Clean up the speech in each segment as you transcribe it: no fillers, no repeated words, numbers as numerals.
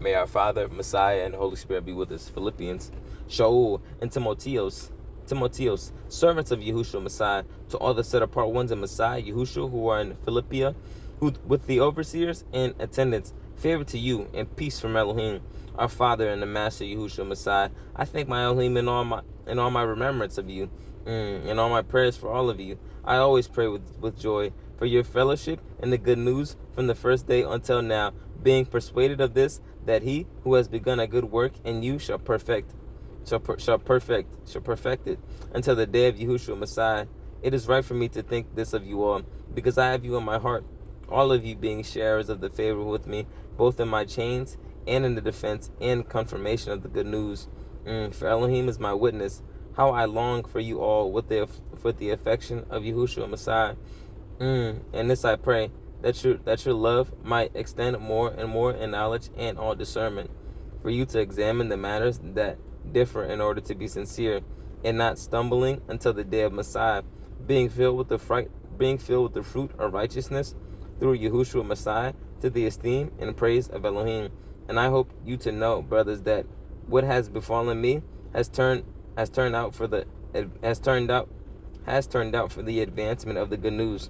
May our Father, Messiah, and Holy Spirit be with us. Philippians, Shaul, and Timotheos, servants of Yahusha Messiah, to all the set-apart ones in Messiah, Yahusha, who are in Philippia, who with the overseers and attendants, favor to you, and peace from Elohim, our Father and the Master Yahusha Messiah. I thank my Elohim in all my remembrance of you, and all my prayers for all of you. I always pray with joy for your fellowship and the good news from the first day until now, being persuaded of this, that he who has begun a good work in you shall perfect it until the day of Yahushua Messiah. It is right for me to think this of you all, because I have you in my heart, all of you being sharers of the favor with me, both in my chains and in the defense and confirmation of the good news. For Elohim is my witness, how I long for you all with the affection of Yahushua Messiah. And this I pray, that your love might extend more and more in knowledge and all discernment, for you to examine the matters that differ in order to be sincere, and not stumbling until the day of Messiah, being filled with the fruit of righteousness through Yahushua Messiah, to the esteem and praise of Elohim. And I hope you to know, brothers, that what has befallen me has turned out for the advancement of the good news,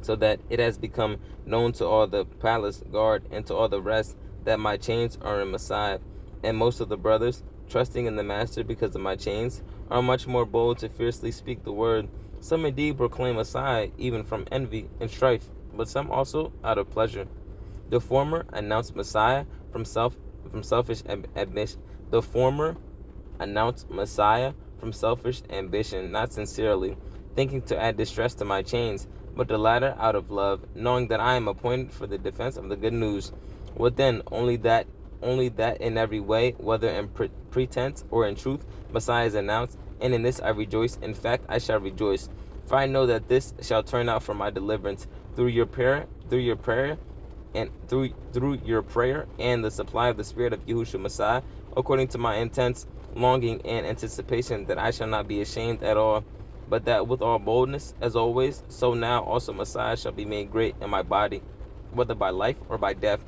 so that it has become known to all the palace guard and to all the rest that my chains are in Messiah. And most of the brothers, trusting in the Master because of my chains, are much more bold to fiercely speak the word. Some indeed proclaim Messiah even from envy and strife, but some also out of pleasure. The former announced Messiah from selfish ambition. The former announced Messiah from selfish ambition, not sincerely, thinking to add distress to my chains, but the latter out of love, knowing that I am appointed for the defense of the good news. What then? Only that in every way, whether in pretense or in truth, Messiah is announced, and in this I rejoice. In fact, I shall rejoice, for I know that this shall turn out for my deliverance through your prayer, and the supply of the Spirit of Yahushua Messiah, according to my intense longing and anticipation, that I shall not be ashamed at all, but that with all boldness, as always, so now also Messiah shall be made great in my body, whether by life or by death.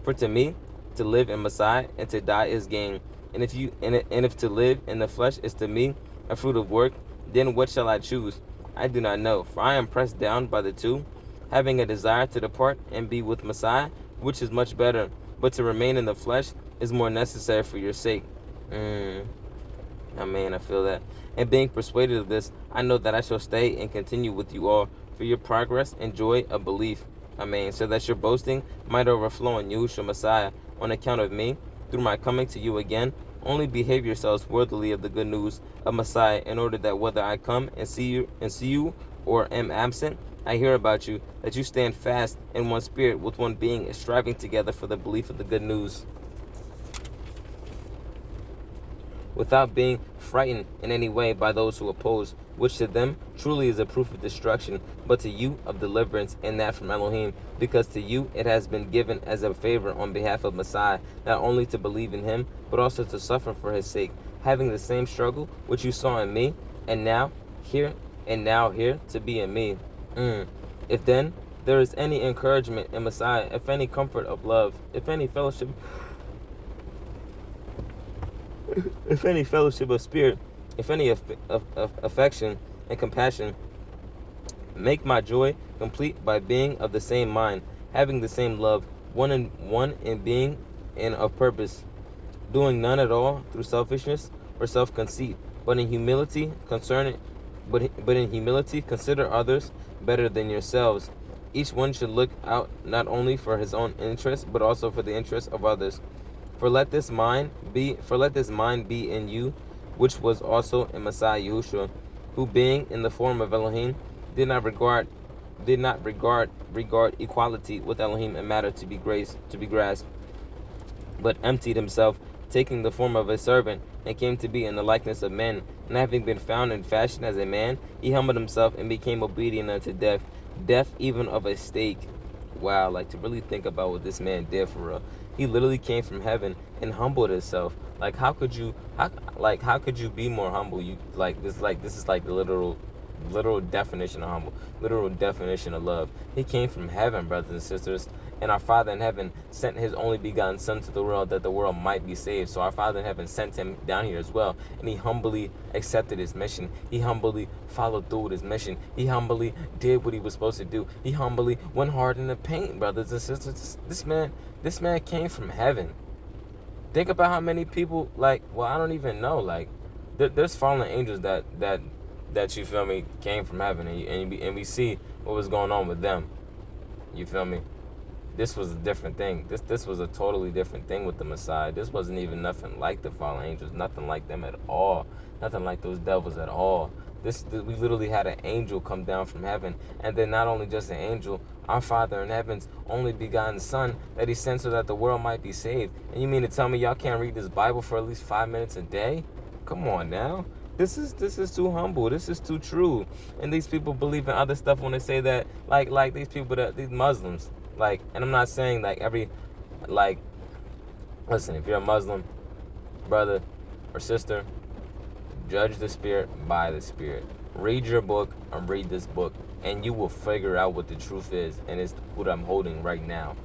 For to me, to live in Messiah and to die is gain. And if to live in the flesh is to me a fruit of work, then what shall I choose? I do not know, for I am pressed down by the two, having a desire to depart and be with Messiah, which is much better. But to remain in the flesh is more necessary for your sake. Amen, I feel that. And being persuaded of this, I know that I shall stay and continue with you all for your progress and joy of belief. Amen. So that your boasting might overflow in Yahushua Messiah on account of me, through my coming to you again. Only behave yourselves worthily of the good news of Messiah, in order that whether I come and see you or am absent, I hear about you, that you stand fast in one spirit, with one being, striving together for the belief of the good news, without being frightened in any way by those who oppose, which to them truly is a proof of destruction, but to you of deliverance, and that from Elohim, because to you it has been given as a favor on behalf of Messiah, not only to believe in him, but also to suffer for his sake, having the same struggle which you saw in me, and now here to be in me. If then there is any encouragement in Messiah, if any comfort of love, if any fellowship of spirit, if any affection and compassion, make my joy complete by being of the same mind, having the same love, one in being and of purpose, doing none at all through selfishness or self-conceit, but in humility consider others better than yourselves. Each one should look out not only for his own interest, but also for the interest of others. For let this mind be in you, which was also in Messiah Yahushua, who being in the form of Elohim, did not regard equality with Elohim a matter to be grasped, but emptied himself, taking the form of a servant, and came to be in the likeness of men. And having been found in fashion as a man, he humbled himself and became obedient unto death even of a stake. Wow, like, to really think about what this man did for real. He literally came from heaven and humbled himself. Like, how could you be more humble? This is like the literal definition of humble, literal definition of love. He came from heaven, brothers and sisters, And our Father in heaven sent his only begotten Son to the world that the world might be saved. So our Father in heaven sent him down here as well. And he humbly accepted his mission. He humbly followed through with his mission. He humbly did what he was supposed to do. He humbly went hard in the paint, brothers and sisters. This man came from heaven. Think about how many people, like, well, I don't even know, like, there's fallen angels that you feel me came from heaven, and we see what was going on with them. You feel me? This was a different thing. This was a totally different thing with the Messiah. This wasn't even nothing like the fallen angels, nothing like them at all, nothing like those devils at all. We literally had an angel come down from heaven, and then not only just an angel, our Father in heaven's only begotten Son that he sent so that the world might be saved. And you mean to tell me y'all can't read this Bible for at least 5 minutes a day? Come on now. This is too humble. This is too true. And these people believe in other stuff when they say that, like these people, these Muslims, like, and I'm not saying like listen, if you're a Muslim brother or sister, judge the spirit by the spirit. Read your book and read this book, and you will figure out what the truth is, and it's what I'm holding right now.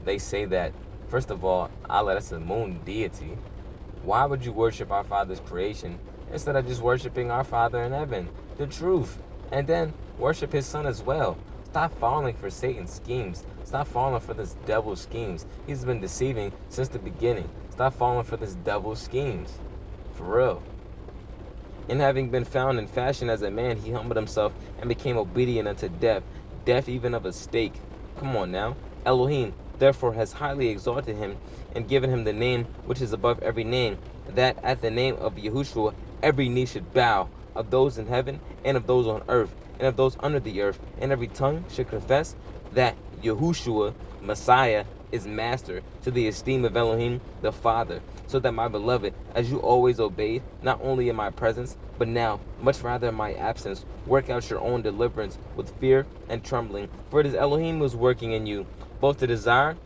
They say that, first of all, Allah, that's a moon deity. Why would you worship our Father's creation instead of just worshiping our Father in heaven, the truth, and then worship his Son as well? Stop falling for Satan's schemes. Stop falling for this devil's schemes. He's been deceiving since the beginning. Stop falling for this devil's schemes. For real. And having been found in fashion as a man, he humbled himself and became obedient unto death, death even of a stake. Come on now. Elohim therefore has highly exalted him and given him the name which is above every name, that at the name of Yahusha every knee should bow, of those in heaven and of those on earth and of those under the earth, and every tongue should confess that Yahusha, Messiah, is master, to the esteem of Elohim the Father. So that, my beloved, as you always obeyed, not only in my presence, but now, much rather in my absence, work out your own deliverance with fear and trembling. For it is Elohim who is working in you, both to desire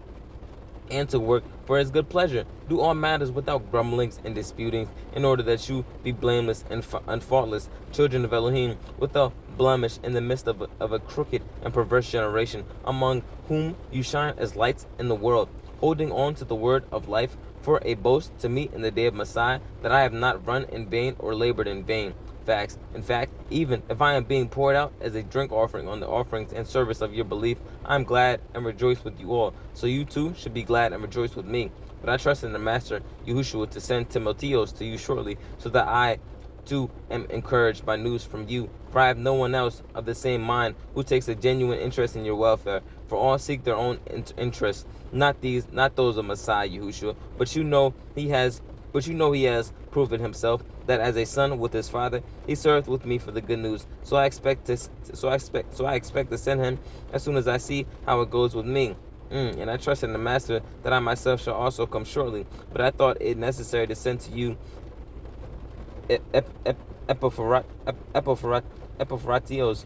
and to work for his good pleasure. Do all matters without grumblings and disputings, in order that you be blameless and faultless, children of Elohim, without blemish in the midst of a crooked and perverse generation, among whom you shine as lights in the world, holding on to the word of life, for a boast to me in the day of Messiah, that I have not run in vain or labored in vain. Facts. In fact, even if I am being poured out as a drink offering on the offerings and service of your belief, I am glad and rejoice with you all. So you too should be glad and rejoice with me. But I trust in the Master, Yahusha, to send Timotheus to you shortly, so that I too am encouraged by news from you. For I have no one else of the same mind who takes a genuine interest in your welfare. For all seek their own interests, not those of Messiah Yahusha, but you know he has proven himself that as a son with his father, he served with me for the good news. So I expect to send him as soon as I see how it goes with me. And I trust in the Master that I myself shall also come shortly. But I thought it necessary to send to you Epaphroditos,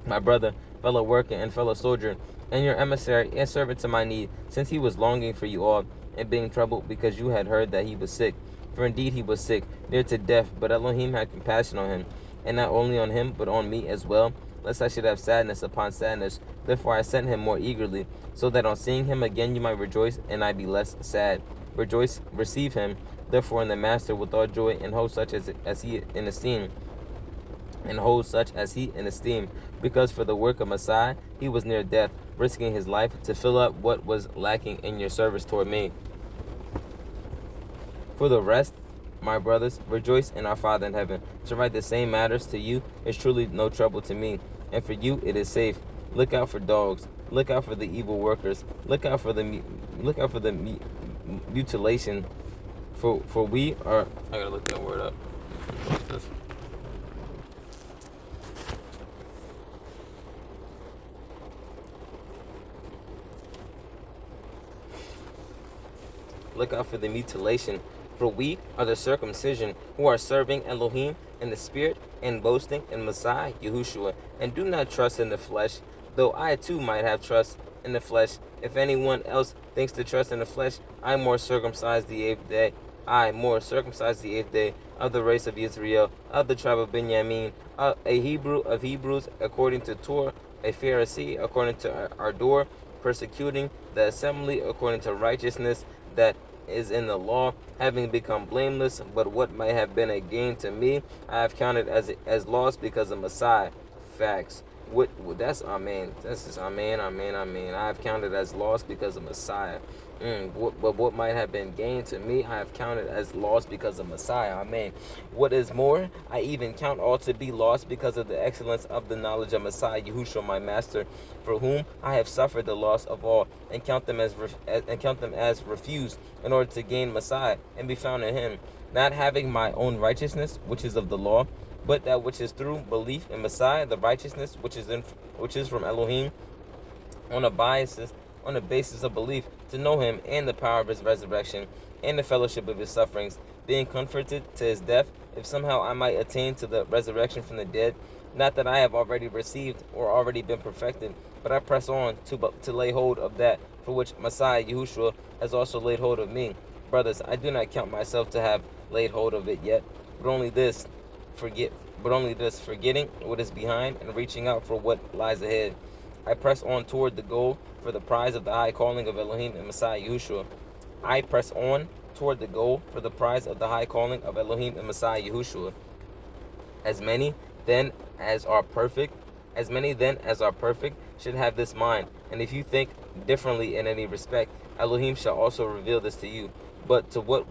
my brother, fellow worker, and fellow soldier, and your emissary and servant to my need, since he was longing for you all, and being troubled because you had heard that he was sick. For indeed he was sick, near to death, but Elohim had compassion on him, and not only on him, but on me as well, lest I should have sadness upon sadness. Therefore I sent him more eagerly, so that on seeing him again you might rejoice, and I be less sad. Rejoice, receive him, therefore in the Master with all joy, and hold such as he in esteem. Because for the work of Messiah, he was near death, risking his life to fill up what was lacking in your service toward me. For the rest, my brothers, rejoice in our Father in heaven. To write the same matters to you is truly no trouble to me, and for you it is safe. Look out for dogs. Look out for the evil workers. Look out for the mutilation. For we are. I gotta look that word up. What's this? Look out for the mutilation. For we are the circumcision, who are serving Elohim in the spirit, and boasting in Messiah Yahusha, and do not trust in the flesh, though I too might have trust in the flesh. If anyone else thinks to trust in the flesh, I am more circumcised the 8th day, I, more circumcised the 8th day, of the race of Yisra'ЄL, of the tribe of Binyamin, a Hebrew of Hebrews, according to Torah, a Pharisee, according to ardour, persecuting the assembly, according to righteousness that is in the law, having become blameless. But what might have been a gain to me, I have counted as loss because of Messiah. Facts. That's amen. That's just amen, amen, amen. I have counted as loss because of Messiah. But what might have been gain to me, I have counted as loss because of Messiah. Amen. What is more, I even count all to be lost because of the excellence of the knowledge of Messiah Yehusha, my master, for whom I have suffered the loss of all, and count them as refused, in order to gain Messiah and be found in him, not having my own righteousness, which is of the law, but that which is through belief in Messiah, the righteousness which is from Elohim, on a basis of belief, to know him and the power of his resurrection and the fellowship of his sufferings, being comforted to his death, if somehow I might attain to the resurrection from the dead. Not that I have already received or already been perfected, but I press on to lay hold of that for which Messiah Yehusha has also laid hold of me. Brothers, I do not count myself to have laid hold of it yet, but only this, forgetting what is behind and reaching out for what lies ahead. I press on toward the goal for the prize of the high calling of Elohim and Messiah Yehusha. I press on toward the goal for the prize of the high calling of Elohim and Messiah Yehusha. As many then as are perfect should have this mind. And if you think differently in any respect, Elohim shall also reveal this to you. But to what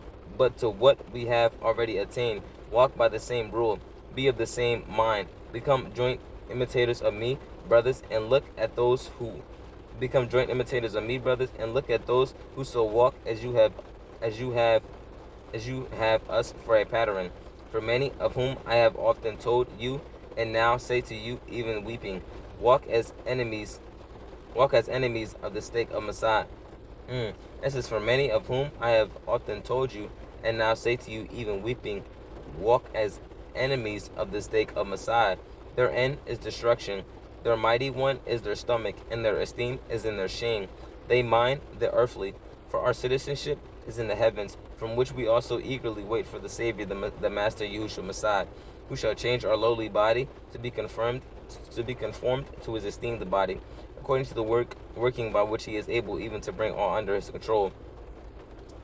we have already attained, walk by the same rule, be of the same mind, become joint imitators of me, brothers, and look at those who so walk as you have us for a pattern. For many of whom I have often told you, and now say to you, even weeping, walk as enemies of the stake of Messiah. This is for many of whom I have often told you, and now say to you, even weeping, walk as enemies of the stake of Messiah. Their end is destruction. Their mighty one is their stomach, and their esteem is in their shame. They mind the earthly, for our citizenship is in the heavens, from which we also eagerly wait for the Savior, the Master Yehusha Messiah, who shall change our lowly body to be conformed to his esteemed body, according to the working by which he is able even to bring all under his control.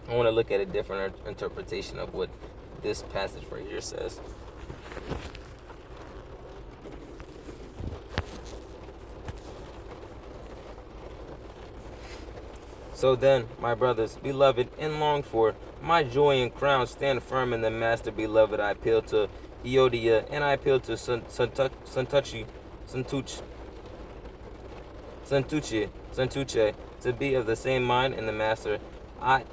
I want to look at a different interpretation of what this passage right here says. So then, my brothers, beloved and longed for, my joy and crown, stand firm in the Master, beloved. I appeal to Yehudiyah, and I appeal to Santuche, to be of the same mind in the Master. I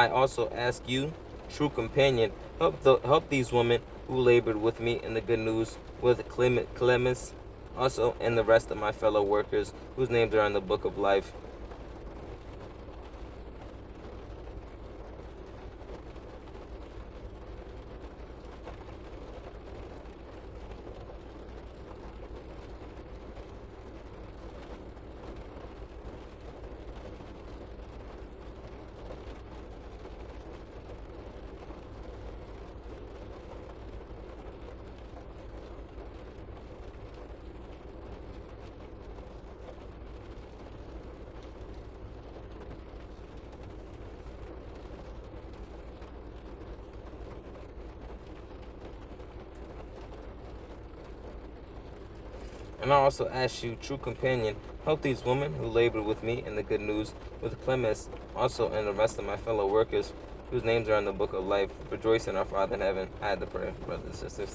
also ask you, true companion, help these women who labored with me in the good news, with Clemens, also, and the rest of my fellow workers, whose names are in the book of life. And I also ask you, true companion, help these women who labored with me in the good news, with Clemens, also, and the rest of my fellow workers, whose names are in the book of life. Rejoice in our Father in heaven. I had the prayer, brothers and sisters.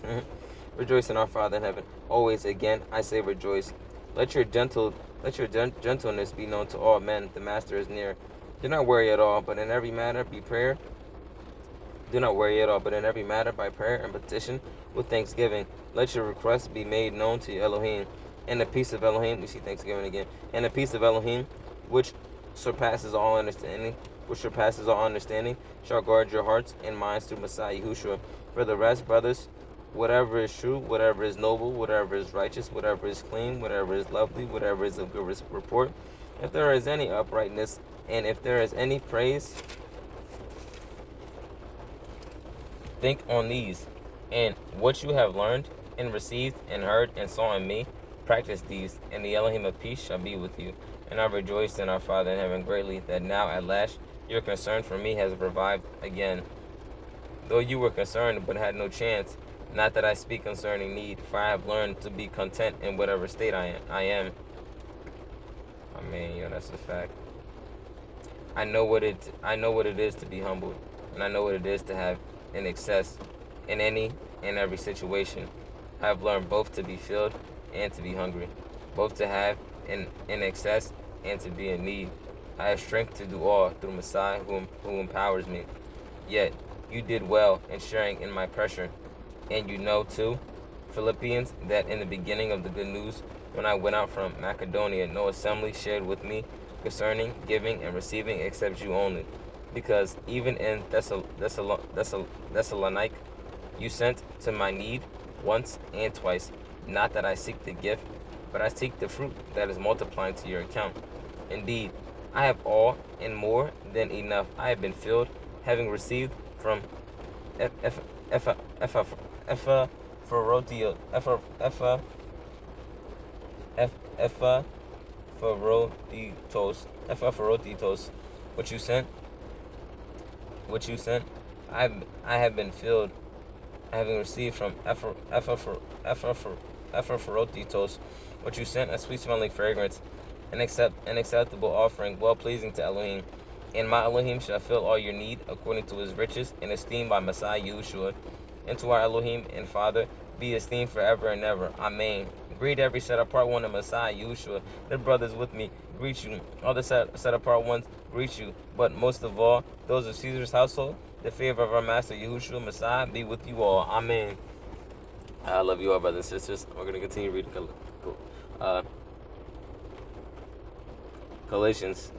Rejoice in our Father in heaven. Always, again, I say rejoice. Let your gentleness be known to all men. The Master is near. Do not worry at all, but in every matter by prayer and petition with thanksgiving. Let your requests be made known to Elohim. And the peace of Elohim, we see thanksgiving again. And the peace of Elohim, which surpasses all understanding, shall guard your hearts and minds through Messiah Yehusha. For the rest, brothers, whatever is true, whatever is noble, whatever is righteous, whatever is clean, whatever is lovely, whatever is of good report, if there is any uprightness, and if there is any praise, Think on these, and what you have learned and received and heard and saw in me, practice these, and the Elohim of peace shall be with you. And I rejoice in our Father in heaven greatly, that now at last your concern for me has revived again. Though you were concerned, but had no chance, not that I speak concerning need, for I have learned to be content in whatever state I am. I mean, that's a fact. I know what it is to be humbled, and I know what it is to have in excess in any and every situation. I have learned both to be filled and to be hungry, both to have in excess and to be in need. I have strength to do all through Messiah who empowers me. Yet you did well in sharing in my pressure. And you know too, Philippians, that in the beginning of the good news, when I went out from Macedonia, no assembly shared with me concerning giving and receiving except you only. Because even in Thessalonica, you sent to my need once and twice. Not that I seek the gift, but I seek the fruit that is multiplying to your account. Indeed, I have all and more than enough. I have been filled, having received from Epaphroditos, what you sent. I have been filled, having received from Epaphroditos, what you sent, a sweet-smelling fragrance, an acceptable offering, well-pleasing to Elohim. And my Elohim shall fill all your need according to his riches and esteem by Messiah Yehusha. And to our Elohim and Father be esteemed forever and ever. Amen. Greet every set-apart one of Messiah Yehusha. The brothers with me greet you. All the set-apart ones greet you. But most of all, those of Caesar's household, the favor of our Master Yehusha Messiah be with you all. Amen. I love you all, brothers and sisters. We're going to continue reading Galatians.